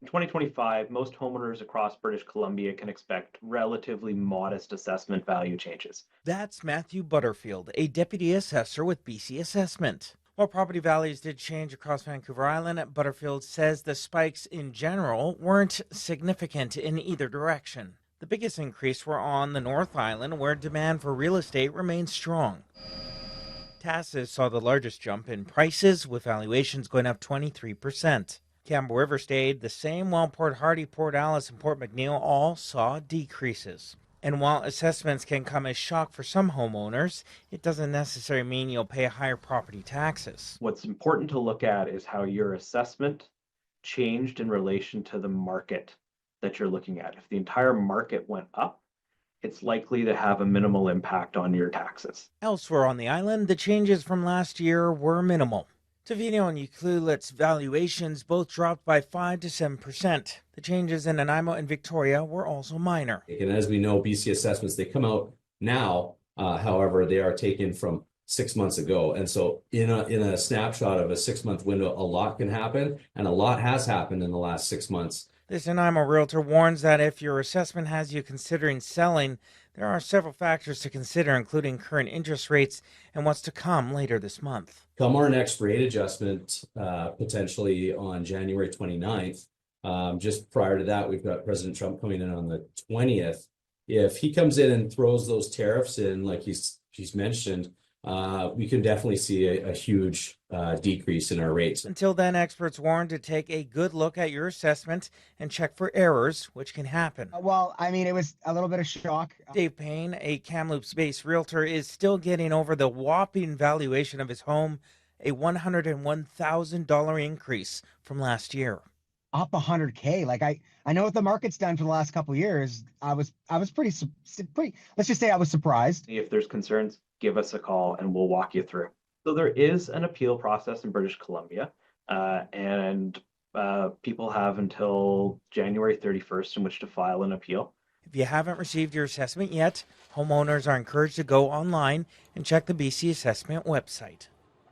In 2025, most homeowners across British Columbia can expect relatively modest assessment value changes. That's Matthew Butterfield, a deputy assessor with BC Assessment. While property values did change across Vancouver Island, Butterfield says the spikes in general weren't significant in either direction. The biggest increase were on the North Island, where demand for real estate remains strong. Taxes saw the largest jump in prices, with valuations going up 23%. Campbell River stayed the same, while Port Hardy, Port Alice, and Port McNeil all saw decreases. And while assessments can come as shock for some homeowners, it doesn't necessarily mean you'll pay higher property taxes. What's important to look at is how your assessment changed in relation to the market that you're looking at. If the entire market went up, it's likely to have a minimal impact on your taxes. Elsewhere on the island, the changes from last year were minimal. Tavino and Ucluelet's valuations both dropped by 5 to 7%. The changes in Nanaimo and Victoria were also minor. And as we know, BC assessments, they come out now. However, they are taken from 6 months ago. And so in a snapshot of a 6-month window, a lot can happen, and a lot has happened in the last 6 months. This Nanaimo realtor warns that if your assessment has you considering selling, there are several factors to consider, including current interest rates and what's to come later this month. Come our next rate adjustment, potentially on January 29th, just prior to that, we've got President Trump coming in on the 20th. If he comes in and throws those tariffs in, like he's mentioned, we can definitely see a huge decrease in our rates. Until then, experts warn to take a good look at your assessment and check for errors, which can happen. Well, I mean, it was a little bit of shock. Dave Payne, a Kamloops-based realtor, is still getting over the whopping valuation of his home, a $101,000 increase from last year. Up 100K. Like I know what the market's done for the last couple of years. I was pretty, let's just say I was surprised. If there's concerns, give us a call and we'll walk you through. So there is an appeal process in British Columbia, and people have until January 31st in which to file an appeal. If you haven't received your assessment yet, homeowners are encouraged to go online and check the BC Assessment website.